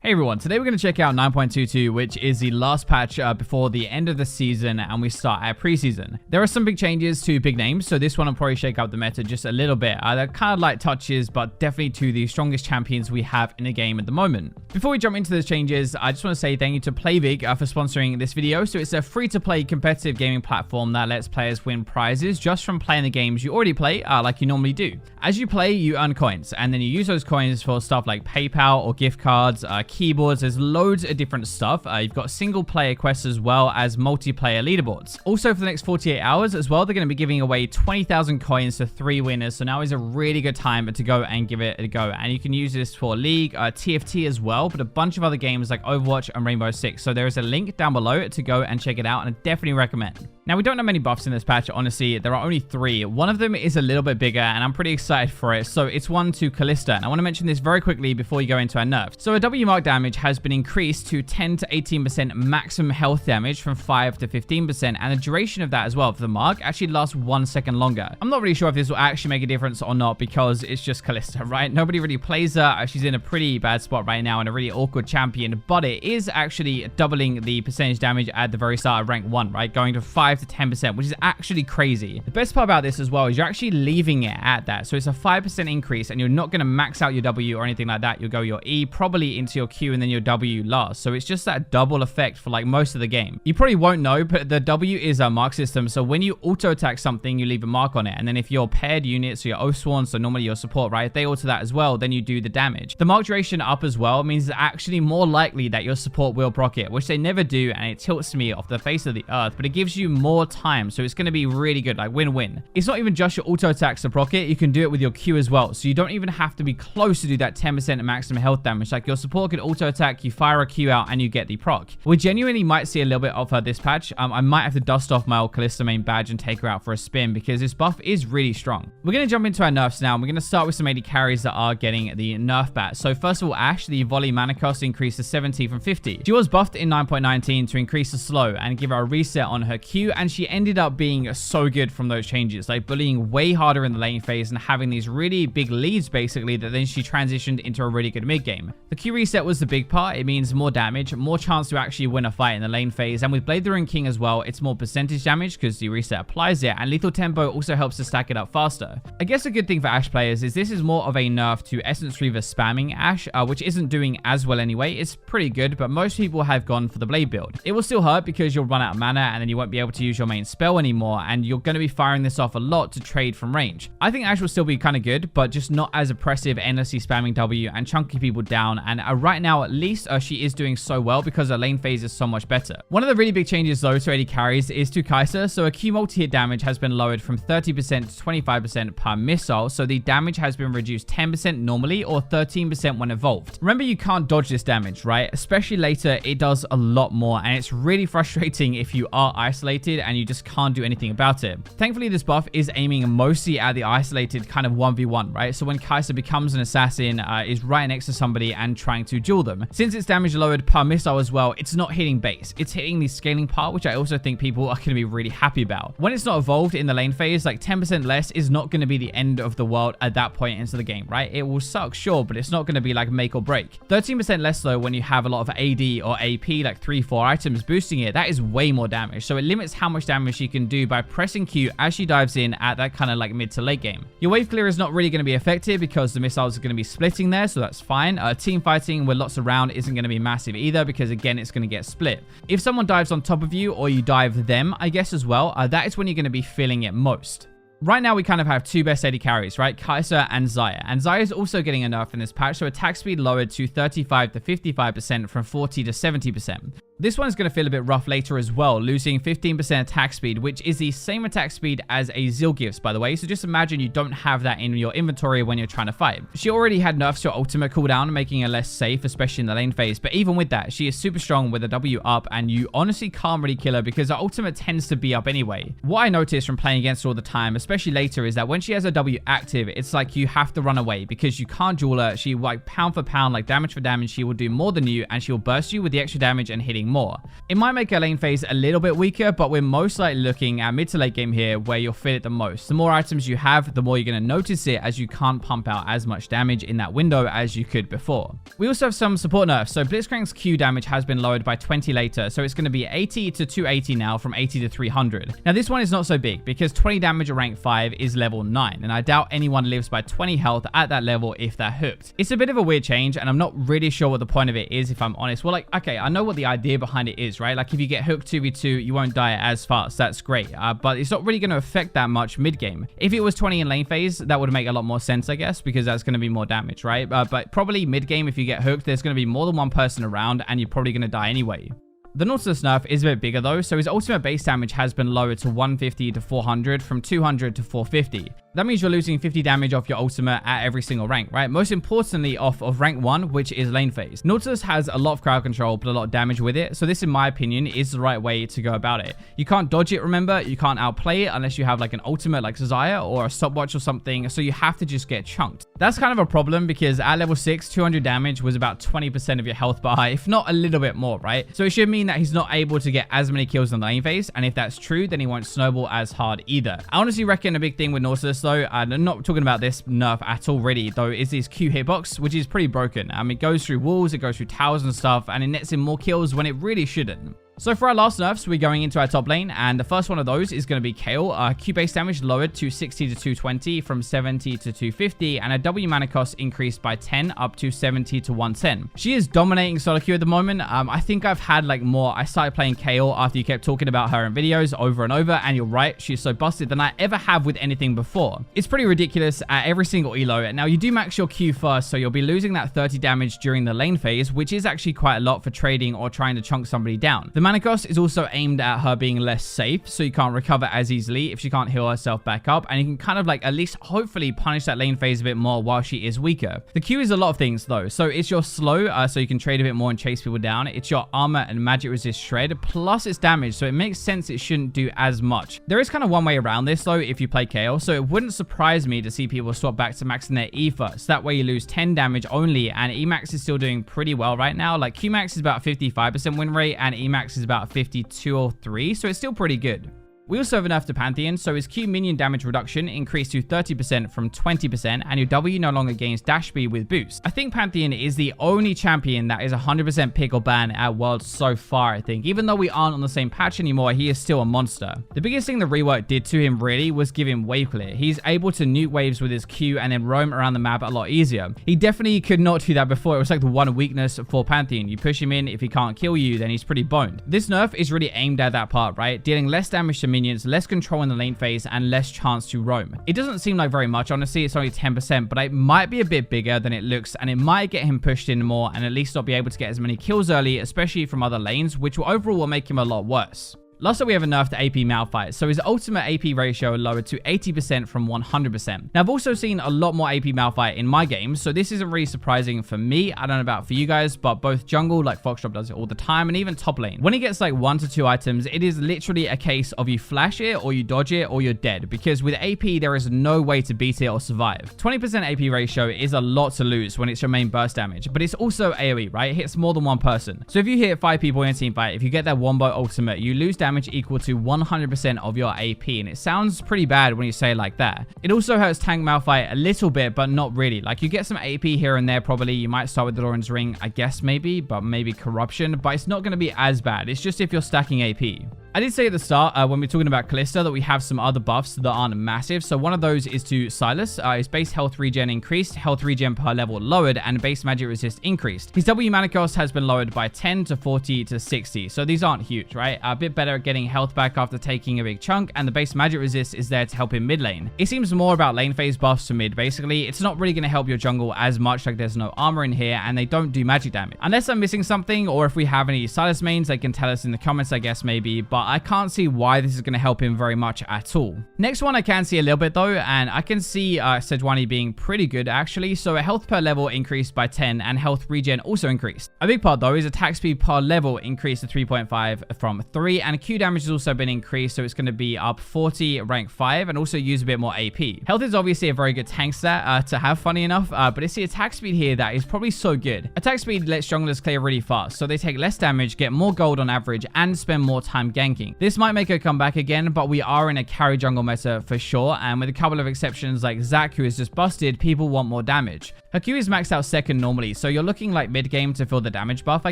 Hey everyone, today we're going to check out 9.22, which is the last patch before the end of the season and we start our preseason. There are some big changes to big names, so this one will probably shake up the meta just a little bit. They're kind of light touches, but definitely to the strongest champions we have in the game at the moment. Before we jump into those changes, I just want to say thank you to Playvig for sponsoring this video. So it's a free-to-play competitive gaming platform that lets players win prizes just from playing the games you already play like you normally do. As you play, you earn coins, and then you use those coins for stuff like PayPal or gift cards, keyboards. There's loads of different stuff. You've got single player quests as well as multiplayer leaderboards. Also, for the next 48 hours as well, they're going to be giving away 20,000 coins to 3 winners. So now is a really good time to go and give it a go. And you can use this for League, TFT as well, but a bunch of other games like Overwatch and Rainbow Six. So there is a link down below to go and check it out, and I definitely recommend. Now, we don't have many buffs in this patch, honestly. There are only 3. One of them is a little bit bigger, and I'm pretty excited for it. So it's one to Kayle. And I want to mention this very quickly before you go into our nerfs. So a W mark damage has been increased to 10 to 18% maximum health damage from 5 to 15%, and the duration of that as well for the mark actually lasts 1 second longer. I'm not really sure if this will actually make a difference or not because it's just Kayle, right? Nobody really plays her. She's in a pretty bad spot right now and a really awkward champion, but it is actually doubling the percentage damage at the very start of rank 1, right? Going to 5 to 10%, which is actually crazy. The best part about this as well is you're actually leaving it at that. So it's a 5% increase, and you're not going to max out your W or anything like that. You'll go your E probably into your Q and then your W last. So it's just that double effect for like most of the game. You probably won't know, but the W is a mark system. So when you auto attack something, you leave a mark on it. And then if your paired units, so your Oathsworn, so normally your support, right? If they auto that as well, then you do the damage. The mark duration up as well means it's actually more likely that your support will proc it, which they never do. And it tilts me off the face of the earth, but it gives you more time. So it's going to be really good, like win-win. It's not even just your auto attacks to proc it. You can do it with your Q as well. So you don't even have to be close to do that 10% maximum health damage. Like your support could auto attack, you fire a Q out and you get the proc. We genuinely might see a little bit of her this patch. I might have to dust off my old Kayle main badge and take her out for a spin because this buff is really strong. We're going to jump into our nerfs now. We're going to start with some AD carries that are getting the nerf bat. So first of all, Ashe, the volley mana cost increased to 70 from 50. She was buffed in 9.19 to increase the slow and give her a reset on her Q, and she ended up being so good from those changes, like bullying way harder in the lane phase and having these really big leads basically that then she transitioned into a really good mid game. The Q reset was the big part. It means more damage, more chance to actually win a fight in the lane phase, and with Blade the Ruin King as well, it's more percentage damage because the reset applies it, and lethal tempo also helps to stack it up faster. I guess a good thing for Ashe players is this is more of a nerf to Essence Reaver spamming Ashe, which isn't doing as well anyway. It's pretty good, but most people have gone for the Blade build. It will still hurt because you'll run out of mana and then you won't be able to use your main spell anymore, and you're going to be firing this off a lot to trade from range. I think Ashe will still be kind of good, but just not as oppressive, endlessly spamming W and chunking people down, and right now at least she is doing so well because her lane phase is so much better. One of the really big changes though to AD carries is to Kaiser. So a Q multi-hit damage has been lowered from 30% to 25% per missile, so the damage has been reduced 10% normally or 13% when evolved. Remember, you can't dodge this damage, right? Especially later, it does a lot more, and it's really frustrating if you are isolated and you just can't do anything about it. Thankfully, this buff is aiming mostly at the isolated kind of 1v1, right? So when Kaiser becomes an assassin, is right next to somebody and trying to duel them. Since it's damage lowered per missile as well, it's not hitting base. It's hitting the scaling part, which I also think people are going to be really happy about. When it's not evolved in the lane phase, like 10% less is not going to be the end of the world at that point into the game, right? It will suck, sure, but it's not going to be like make or break. 13% less though when you have a lot of AD or AP, like 3-4 items boosting it, that is way more damage. So it limits how much damage she can do by pressing Q as she dives in at that kind of like mid to late game. Your wave clear is not really going to be effective because the missiles are going to be splitting there, so that's fine. Team fighting with lots around isn't going to be massive either because again, it's going to get split. If someone dives on top of you or you dive them, I guess as well, that is when you're going to be feeling it most. Right now, we kind of have 2 best AD carries, right? Kaiser and Xayah. And Xayah is also getting a nerf in this patch, so attack speed lowered to 35 to 55% from 40 to 70%. This one's going to feel a bit rough later as well, losing 15% attack speed, which is the same attack speed as a Zeal Gifts, by the way. So just imagine you don't have that in your inventory when you're trying to fight. She already had nerfs to her ultimate cooldown, making her less safe, especially in the lane phase. But even with that, she is super strong with a W up, and you honestly can't really kill her because her ultimate tends to be up anyway. What I noticed from playing against her all the time, especially later, is that when she has a W active, it's like you have to run away because you can't duel her. She, like, pound for pound, like damage for damage, she will do more than you, and she will burst you with the extra damage and hitting trading more. It might make a lane phase a little bit weaker, but we're most likely looking at mid to late game here where you'll feel it the most. The more items you have, the more you're going to notice it, as you can't pump out as much damage in that window as you could before. We also have some support nerfs. So Blitzcrank's Q damage has been lowered by 20 later, so it's going to be 80 to 280 now from 80 to 300. Now this one is not so big because 20 damage at rank 5 is level 9, and I doubt anyone lives by 20 health at that level if they're hooked. It's a bit of a weird change, and I'm not really sure what the point of it is, if I'm honest. Well, like, okay, I know what the idea behind it is, right? Like, if you get hooked 2v2, you won't die as fast. That's great, but it's not really going to affect that much mid game. If it was 20 in lane phase, that would make a lot more sense, I guess, because that's going to be more damage, right? But probably mid game, if you get hooked, there's going to be more than one person around, and you're probably going to die anyway. The Nautilus nerf is a bit bigger though, so his ultimate base damage has been lowered to 150 to 400 from 200 to 450. That means you're losing 50 damage off your ultimate at every single rank, right? Most importantly off of rank 1, which is lane phase. Nautilus has a lot of crowd control, but a lot of damage with it, so this in my opinion is the right way to go about it. You can't dodge it, remember? You can't outplay it unless you have like an ultimate like Desire or a stopwatch or something, so you have to just get chunked. That's kind of a problem because at level 6, 200 damage was about 20% of your health bar, if not a little bit more, right? So it should mean that he's not able to get as many kills in the lane phase, and if that's true, then he won't snowball as hard either. I honestly reckon a big thing with Nautilus though, and I'm not talking about this nerf at all really though, is his Q hitbox, which is pretty broken. It goes through walls, it goes through towers and stuff, and it nets in more kills when it really shouldn't. So for our last nerfs, we're going into our top lane, and the first one of those is going to be Kayle. Q base damage lowered to 60 to 220 from 70 to 250, and a W mana cost increased by 10 up to 70 to 110. She is dominating solo queue at the moment. I think I've had like more. I started playing Kayle after you kept talking about her in videos over and over, and you're right, she's so busted than I ever have with anything before. It's pretty ridiculous at every single elo. Now you do max your Q first, so you'll be losing that 30 damage during the lane phase, which is actually quite a lot for trading or trying to chunk somebody down. The mana cost is also aimed at her being less safe, so you can't recover as easily if she can't heal herself back up, and you can kind of like at least hopefully punish that lane phase a bit more while she is weaker. The Q is a lot of things though, so it's your slow, so you can trade a bit more and chase people down. It's your armor and magic resist shred, plus its damage, so it makes sense it shouldn't do as much. There is kind of one way around this though if you play Kayle, so it wouldn't surprise me to see people swap back to maxing their E first. That way you lose 10 damage only, and E max is still doing pretty well right now. Like Q max is about 55% win rate, and E max is about 52 or 3, so it's still pretty good. We also have a nerf to Pantheon, so his Q minion damage reduction increased to 30% from 20%, and your W no longer gains dash speed with boost. I think Pantheon is the only champion that is 100% pick or ban at Worlds so far, I think. Even though we aren't on the same patch anymore, he is still a monster. The biggest thing the rework did to him really was give him wave clear. He's able to nuke waves with his Q and then roam around the map a lot easier. He definitely could not do that before. It was like the one weakness for Pantheon. You push him in, if he can't kill you, then he's pretty boned. This nerf is really aimed at that part, right? Dealing less damage to minions, less control in the lane phase, and less chance to roam. It doesn't seem like very much, honestly. It's only 10%, but it might be a bit bigger than it looks, and it might get him pushed in more and at least not be able to get as many kills early, especially from other lanes, which will overall make him a lot worse. Last up, we have a nerf to AP Malphite. So his ultimate AP ratio lowered to 80% from 100%. Now, I've also seen a lot more AP Malphite in my games, so this isn't really surprising for me. I don't know about for you guys, but both jungle, like Foxdrop does it all the time, and even top lane. When he gets like 1 to 2 items, it is literally a case of you flash it, or you dodge it, or you're dead. Because with AP, there is no way to beat it or survive. 20% AP ratio is a lot to lose when it's your main burst damage, but it's also AoE, right? It hits more than one person. So if you hit 5 people in a team fight, if you get that wombo ultimate, you lose damage equal to 100% of your AP, and it sounds pretty bad when you say it like that. It also hurts tank Malphite a little bit, but not really. Like, you get some AP here and there probably. You might start with the Doran's Ring, I guess maybe, but maybe Corruption, but it's not going to be as bad. It's just if you're stacking AP. I did say at the start, when we're talking about Kalista, that we have some other buffs that aren't massive. So one of those is to Silas. His base health regen increased, health regen per level lowered, and base magic resist increased. His W mana cost has been lowered by 10 to 40 to 60. So these aren't huge, right? A bit better at getting health back after taking a big chunk, and the base magic resist is there to help him mid lane. It seems more about lane phase buffs to mid, basically. It's not really going to help your jungle as much, like there's no armor in here, and they don't do magic damage. Unless I'm missing something, or if we have any Silas mains, they can tell us in the comments, I guess, maybe. But I can't see why this is going to help him very much at all. Next one I can see a little bit though, and I can see Sejuani being pretty good actually. So a health per level increased by 10 and health regen also increased. A big part though is attack speed per level increased to 3.5 from 3, and Q damage has also been increased, so it's going to be up 40 rank 5 and also use a bit more AP. Health is obviously a very good tank stat to have, funny enough, but it's the attack speed here that is probably so good. Attack speed lets junglers clear really fast, so they take less damage, get more gold on average, and spend more time ganking. This might make a comeback again, but we are in a carry jungle meta for sure, and with a couple of exceptions like Zac, who is just busted, people want more damage. Her Q is maxed out second normally, so you're looking like mid game to fill the damage buff, I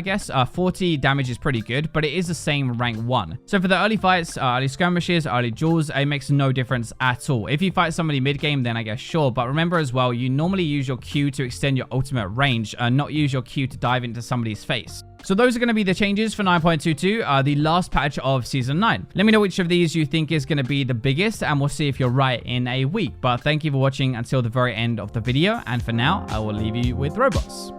guess. 40 damage is pretty good, but it is the same rank 1. So for the early fights, early skirmishes, early duels, it makes no difference at all. If you fight somebody mid game, then I guess sure, but remember as well, you normally use your Q to extend your ultimate range, not use your Q to dive into somebody's face. So those are going to be the changes for 9.22, the last patch of Season 9. Let me know which of these you think is going to be the biggest, and we'll see if you're right in a week. But thank you for watching until the very end of the video, and for now, I will leave you with robots.